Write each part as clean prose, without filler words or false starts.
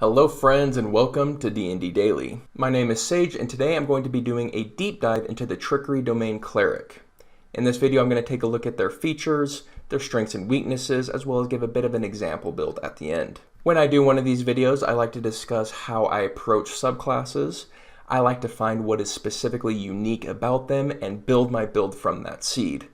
Hello friends and welcome to D&D Daily. My name is Sage and today I'm going to be doing a deep dive into the Trickery Domain Cleric. In this video I'm going to take a look at their features, their strengths and weaknesses, as well as give a bit of an example build at the end. When I do one of these videos, I like to discuss how I approach subclasses. I like to find what is specifically unique about them and build my build from that seed.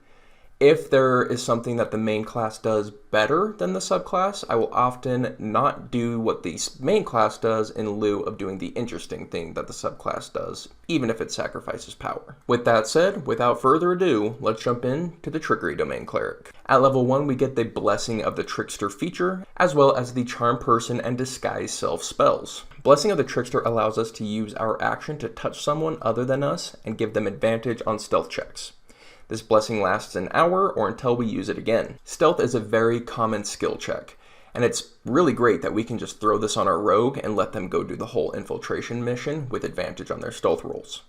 If there is something that the main class does better than the subclass, I will often not do what the main class does in lieu of doing the interesting thing that the subclass does, even if it sacrifices power. With that said, without further ado, let's jump into the Trickery Domain Cleric. At level 1, we get the Blessing of the Trickster feature, as well as the Charm Person and Disguise Self spells. Blessing of the Trickster allows us to use our action to touch someone other than us and give them advantage on stealth checks. This blessing lasts an hour or until we use it again. Stealth is a very common skill check, and it's really great that we can just throw this on our rogue and let them go do the whole infiltration mission with advantage on their stealth rolls.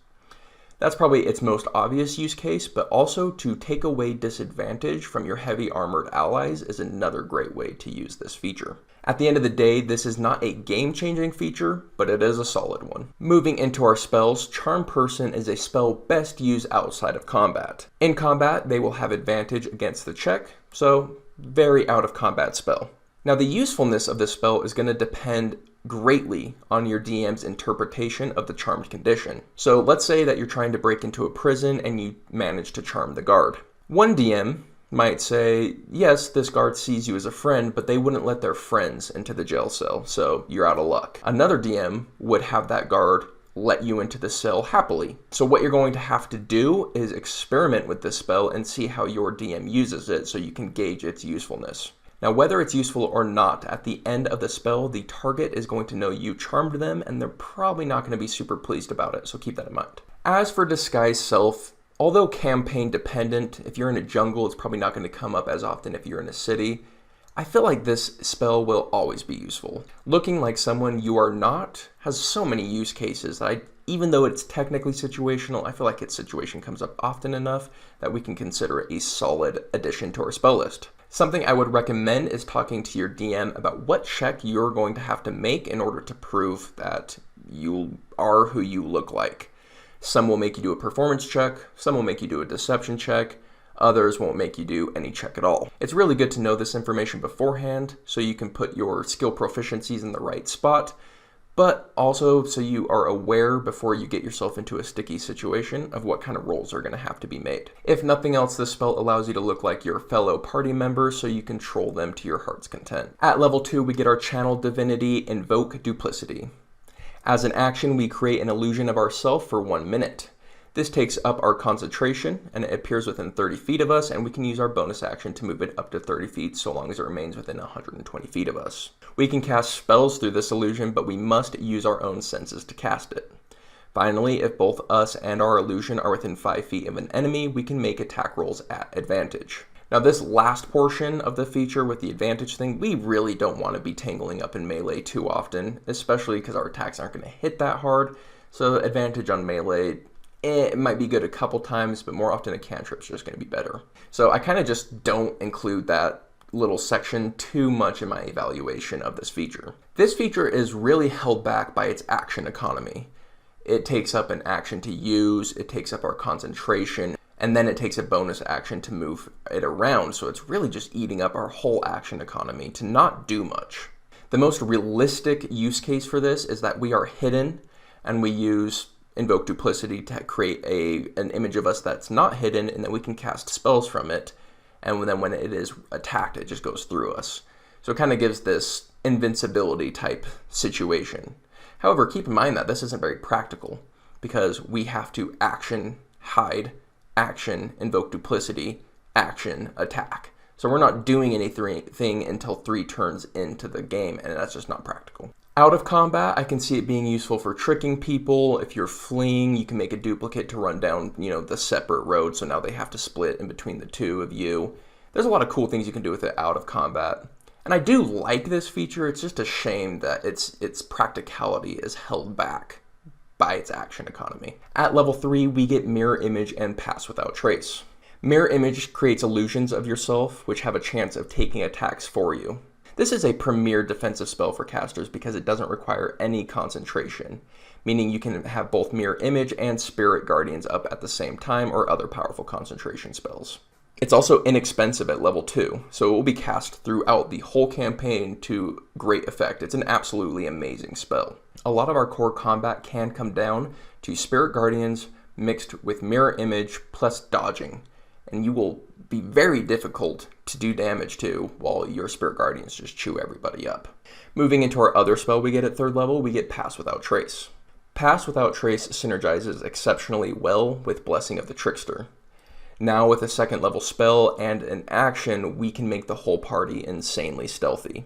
That's probably its most obvious use case, but also to take away disadvantage from your heavy armored allies is another great way to use this feature. At the end of the day, this is not a game-changing feature, but it is a solid one. Moving into our spells, Charm Person is a spell best used outside of combat. In combat, they will have advantage against the check, so very out of combat spell. Now the usefulness of this spell is going to depend greatly on your DM's interpretation of the charmed condition. So let's say that you're trying to break into a prison and you manage to charm the guard. One DM might say, yes, this guard sees you as a friend, but they wouldn't let their friends into the jail cell, so you're out of luck. Another DM would have that guard let you into the cell happily. So what you're going to have to do is experiment with this spell and see how your DM uses it so you can gauge its usefulness. Now, whether it's useful or not, at the end of the spell, the target is going to know you charmed them, and they're probably not going to be super pleased about it, so keep that in mind. As for Disguise Self, although campaign dependent, if you're in a jungle, it's probably not going to come up as often if you're in a city. I feel like this spell will always be useful. Looking like someone you are not has so many use cases that even though it's technically situational, I feel like its situation comes up often enough that we can consider it a solid addition to our spell list. Something I would recommend is talking to your DM about what check you're going to have to make in order to prove that you are who you look like. Some will make you do a performance check, some will make you do a deception check, others won't make you do any check at all. It's really good to know this information beforehand so you can put your skill proficiencies in the right spot, but also so you are aware before you get yourself into a sticky situation of what kind of rolls are going to have to be made. If nothing else, this spell allows you to look like your fellow party members so you can troll them to your heart's content. At level 2, we get our Channel Divinity Invoke Duplicity. As an action, we create an illusion of ourselves for 1 minute. This takes up our concentration, and it appears within 30 feet of us, and we can use our bonus action to move it up to 30 feet so long as it remains within 120 feet of us. We can cast spells through this illusion, but we must use our own senses to cast it. Finally, if both us and our illusion are within 5 feet of an enemy, we can make attack rolls at advantage. Now this last portion of the feature with the advantage thing, we really don't want to be tangling up in melee too often, especially because our attacks aren't going to hit that hard. So advantage on melee, it might be good a couple times, but more often a cantrip's just going to be better. So I kind of just don't include that little section too much in my evaluation of this feature. This feature is really held back by its action economy. It takes up an action to use, it takes up our concentration, and then it takes a bonus action to move it around, so it's really just eating up our whole action economy to not do much. The most realistic use case for this is that we are hidden, and we use Invoke Duplicity to create an image of us that's not hidden, and then we can cast spells from it, and then when it is attacked, it just goes through us. So it kind of gives this invincibility type situation. However, keep in mind that this isn't very practical, because we have to action, hide, action, invoke duplicity, action, attack. So we're not doing anything until 3 turns into the game, and that's just not practical. Out of combat, I can see it being useful for tricking people. If you're fleeing, you can make a duplicate to run down, the separate road, so now they have to split in between the two of you. There's a lot of cool things you can do with it out of combat. And I do like this feature, it's just a shame that its practicality is held back by its action economy. At level 3, we get Mirror Image and Pass Without Trace. Mirror Image creates illusions of yourself, which have a chance of taking attacks for you. This is a premier defensive spell for casters because it doesn't require any concentration, meaning you can have both Mirror Image and Spirit Guardians up at the same time or other powerful concentration spells. It's also inexpensive at level 2, so it will be cast throughout the whole campaign to great effect. It's an absolutely amazing spell. A lot of our core combat can come down to Spirit Guardians mixed with Mirror Image plus dodging, and you will be very difficult to do damage to while your Spirit Guardians just chew everybody up. Moving into our other spell we get at 3rd level, we get Pass Without Trace. Pass Without Trace synergizes exceptionally well with Blessing of the Trickster. Now with a 2nd level spell and an action, we can make the whole party insanely stealthy.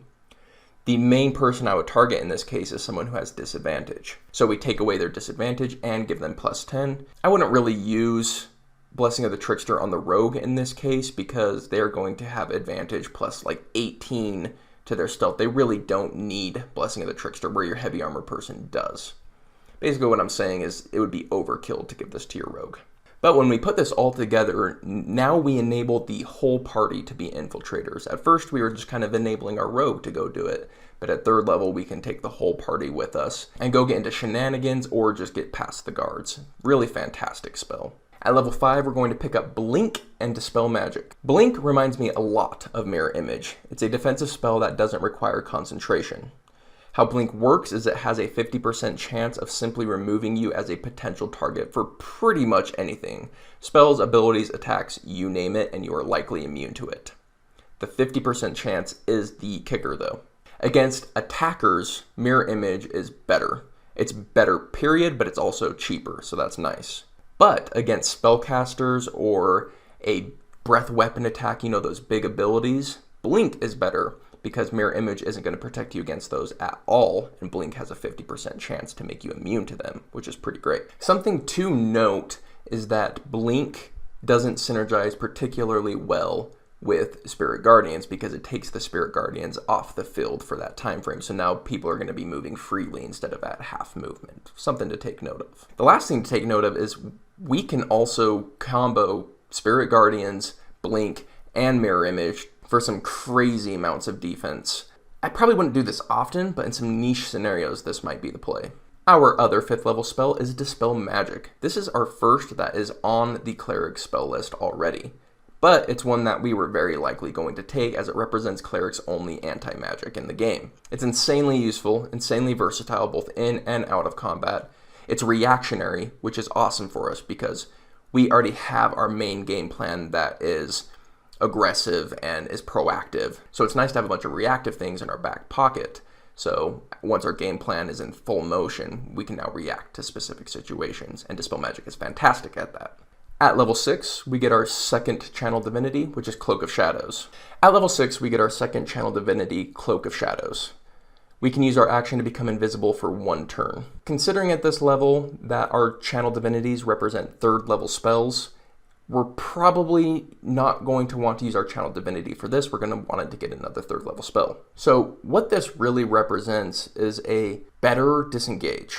The main person I would target in this case is someone who has disadvantage. So we take away their disadvantage and give them plus 10. I wouldn't really use Blessing of the Trickster on the rogue in this case because they're going to have advantage plus like 18 to their stealth. They really don't need Blessing of the Trickster where your heavy armor person does. Basically what I'm saying is it would be overkill to give this to your rogue. But when we put this all together, now we enable the whole party to be infiltrators. At first, we were just kind of enabling our rogue to go do it. But at 3rd level, we can take the whole party with us and go get into shenanigans or just get past the guards. Really fantastic spell. At level 5, we're going to pick up Blink and Dispel Magic. Blink reminds me a lot of Mirror Image. It's a defensive spell that doesn't require concentration. How Blink works is it has a 50% chance of simply removing you as a potential target for pretty much anything. Spells, abilities, attacks, you name it, and you are likely immune to it. The 50% chance is the kicker though. Against attackers, Mirror Image is better. It's better period, but it's also cheaper, so that's nice. But against spellcasters or a breath weapon attack, you know, those big abilities, Blink is better, because Mirror Image isn't going to protect you against those at all, and Blink has a 50% chance to make you immune to them, which is pretty great. Something to note is that Blink doesn't synergize particularly well with Spirit Guardians because it takes the Spirit Guardians off the field for that time frame, so now people are going to be moving freely instead of at half movement. Something to take note of. The last thing to take note of is we can also combo Spirit Guardians, Blink, and Mirror Image for some crazy amounts of defense. I probably wouldn't do this often, but in some niche scenarios, this might be the play. Our other 5th level spell is Dispel Magic. This is our first that is on the Cleric spell list already, but it's one that we were very likely going to take as it represents Cleric's only anti-magic in the game. It's insanely useful, insanely versatile both in and out of combat. It's reactionary, which is awesome for us because we already have our main game plan that is aggressive and is proactive. So it's nice to have a bunch of reactive things in our back pocket. So once our game plan is in full motion, we can now react to specific situations, and Dispel Magic is fantastic at that. At level 6, we get our 2nd Channel Divinity, which is Cloak of Shadows. At level 6, we get our 2nd Channel Divinity, Cloak of Shadows. We can use our action to become invisible for 1 turn. Considering at this level that our Channel Divinities represent 3rd level spells, we're probably not going to want to use our Channel Divinity for this. We're going to want it to get another 3rd level spell. So what this really represents is a better disengage,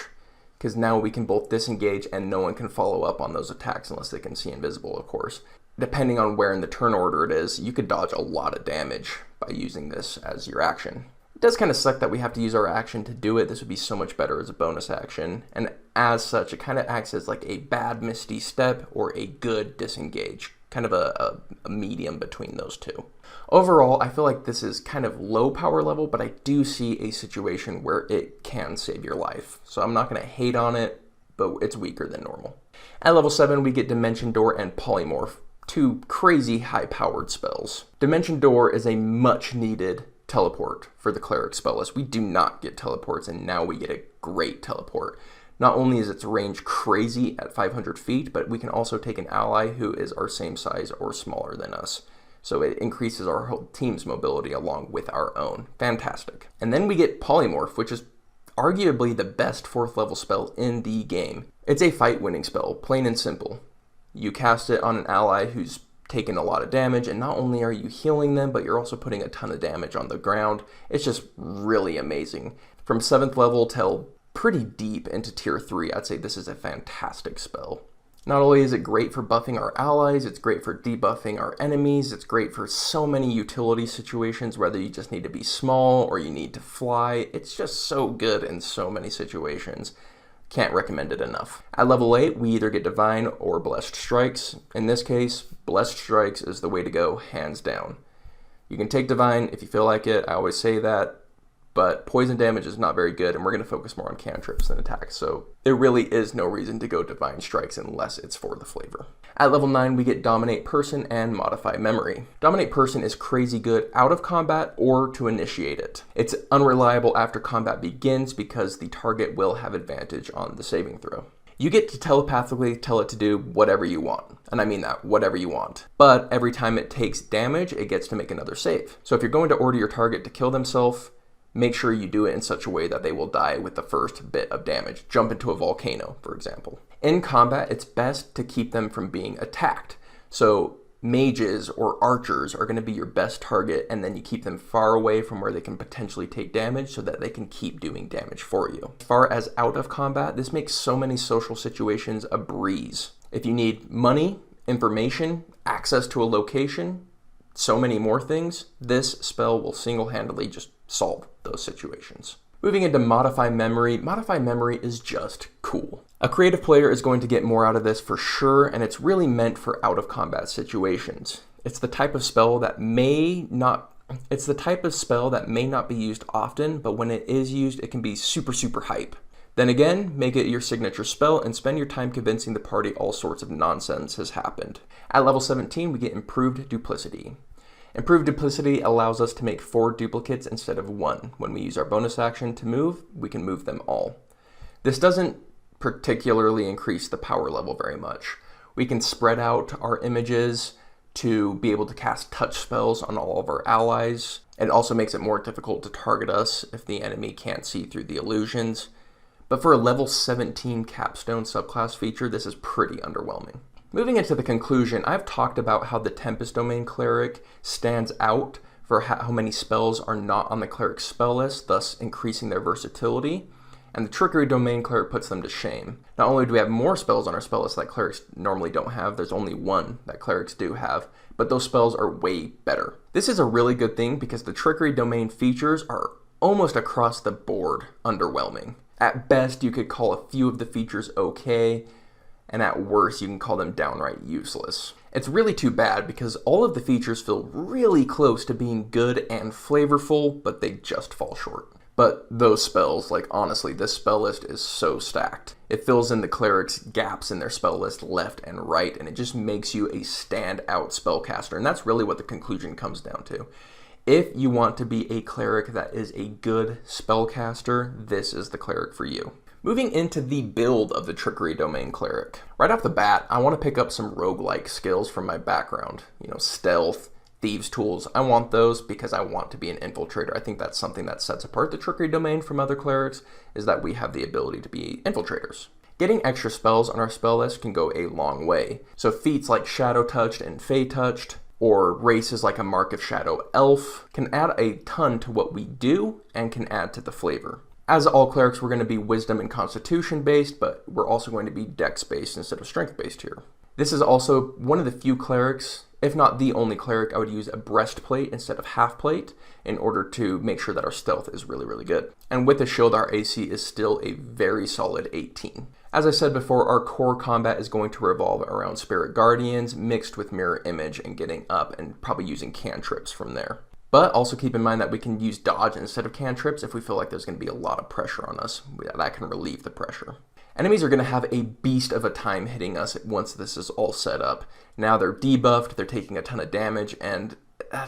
because now we can both disengage and no one can follow up on those attacks unless they can see invisible, of course. Depending on where in the turn order it is, you could dodge a lot of damage by using this as your action. It does kind of suck that we have to use our action to do it. This would be so much better as a bonus action. And as such, it kind of acts as like a bad Misty Step or a good disengage. Kind of a medium between those two. Overall, I feel like this is kind of low power level, but I do see a situation where it can save your life. So I'm not going to hate on it, but it's weaker than normal. At level 7, we get Dimension Door and Polymorph, 2 crazy high-powered spells. Dimension Door is a much-needed teleport for the Cleric spell list. We do not get teleports, and now we get a great teleport. Not only is its range crazy at 500 feet, but we can also take an ally who is our same size or smaller than us. So it increases our whole team's mobility along with our own. Fantastic. And then we get Polymorph, which is arguably the best 4th level spell in the game. It's a fight-winning spell, plain and simple. You cast it on an ally who's taken a lot of damage, and not only are you healing them, but you're also putting a ton of damage on the ground. It's just really amazing. From 7th level till pretty deep into tier 3, I'd say this is a fantastic spell. Not only is it great for buffing our allies, it's great for debuffing our enemies, it's great for so many utility situations, whether you just need to be small or you need to fly. It's just so good in so many situations. Can't recommend it enough. At level 8, we either get Divine or Blessed Strikes. In this case, Blessed Strikes is the way to go, hands down. You can take Divine if you feel like it, I always say that, but poison damage is not very good, and we're going to focus more on cantrips than attacks, so there really is no reason to go Divine Strikes unless it's for the flavor. At level 9, we get Dominate Person and Modify Memory. Dominate Person is crazy good out of combat or to initiate it. It's unreliable after combat begins because the target will have advantage on the saving throw. You get to telepathically tell it to do whatever you want, and I mean that, whatever you want. But every time it takes damage, it gets to make another save. So if you're going to order your target to kill themselves, make sure you do it in such a way that they will die with the first bit of damage. Jump into a volcano, for example. In combat, it's best to keep them from being attacked. So mages or archers are going to be your best target, and then you keep them far away from where they can potentially take damage so that they can keep doing damage for you. As far as out of combat, this makes so many social situations a breeze. If you need money, information, access to a location, so many more things, this spell will single-handedly just solve those situations. Moving into Modify Memory is just cool. A creative player is going to get more out of this for sure, and it's really meant for out-of-combat situations. It's the type of spell that may not be used often, but when it is used, it can be super, super hype. Then again, make it your signature spell and spend your time convincing the party all sorts of nonsense has happened. At level 17, we get Improved Duplicity. Improved Duplicity allows us to make 4 duplicates instead of 1. When we use our bonus action to move, we can move them all. This doesn't particularly increase the power level very much. We can spread out our images to be able to cast touch spells on all of our allies. It also makes it more difficult to target us if the enemy can't see through the illusions. But for a level 17 capstone subclass feature, this is pretty underwhelming. Moving into the conclusion, I've talked about how the Tempest Domain Cleric stands out for how many spells are not on the Cleric's spell list, thus increasing their versatility, and the Trickery Domain Cleric puts them to shame. Not only do we have more spells on our spell list that Clerics normally don't have, there's only 1 that Clerics do have, but those spells are way better. This is a really good thing because the Trickery Domain features are almost across the board underwhelming. At best, you could call a few of the features okay, and at worst, you can call them downright useless. It's really too bad because all of the features feel really close to being good and flavorful, but they just fall short. But those spells, like honestly, this spell list is so stacked. It fills in the clerics' gaps in their spell list left and right, and it just makes you a standout spellcaster, and that's really what the conclusion comes down to. If you want to be a cleric that is a good spellcaster, this is the cleric for you. Moving into the build of the Trickery Domain Cleric. Right off the bat, I want to pick up some roguelike skills from my background. Stealth, Thieves' Tools. I want those because I want to be an infiltrator. I think that's something that sets apart the Trickery Domain from other clerics, is that we have the ability to be infiltrators. Getting extra spells on our spell list can go a long way. So feats like Shadow Touched and Fey Touched, or races like a Mark of Shadow Elf, can add a ton to what we do and can add to the flavor. As all clerics, we're going to be wisdom and constitution based, but we're also going to be dex based instead of strength based here. This is also one of the few clerics, if not the only cleric, I would use a breastplate instead of half plate in order to make sure that our stealth is really, really good. And with the shield, our AC is still a very solid 18. As I said before, our core combat is going to revolve around Spirit Guardians mixed with Mirror Image and getting up and probably using cantrips from there. But also keep in mind that we can use dodge instead of cantrips if we feel like there's going to be a lot of pressure on us. That can relieve the pressure. Enemies are going to have a beast of a time hitting us once this is all set up. Now they're debuffed, they're taking a ton of damage, and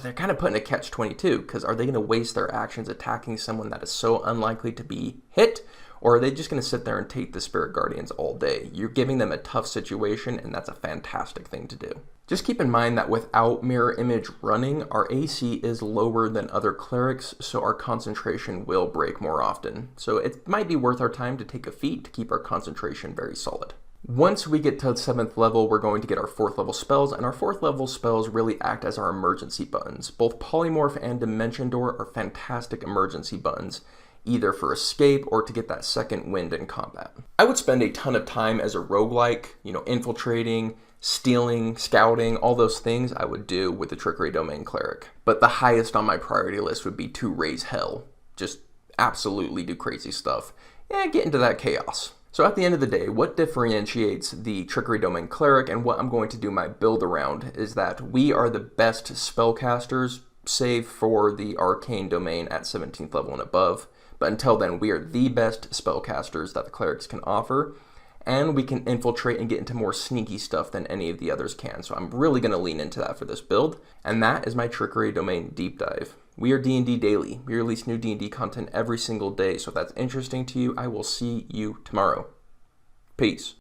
they're kind of put in a catch-22, because are they going to waste their actions attacking someone that is so unlikely to be hit? Or are they just going to sit there and take the Spirit Guardians all day? You're giving them a tough situation, and that's a fantastic thing to do. Just keep in mind that without Mirror Image running, our AC is lower than other clerics, so our concentration will break more often. So it might be worth our time to take a feat to keep our concentration very solid. Once we get to the 7th level, we're going to get our 4th level spells, and our 4th level spells really act as our emergency buttons. Both Polymorph and Dimension Door are fantastic emergency buttons, either for escape or to get that second wind in combat. I would spend a ton of time as a roguelike, infiltrating, stealing, scouting, all those things I would do with the Trickery Domain Cleric. But the highest on my priority list would be to raise hell. Just absolutely do crazy stuff and get into that chaos. So at the end of the day, what differentiates the Trickery Domain Cleric and what I'm going to do my build around is that we are the best spellcasters, save for the Arcane Domain at 17th level and above. But until then, we are the best spellcasters that the clerics can offer, and we can infiltrate and get into more sneaky stuff than any of the others can. So I'm really going to lean into that for this build, and that is my Trickery Domain deep dive. We are D&D Daily. We release new D&D content every single day, so if that's interesting to you, I will see you tomorrow. Peace.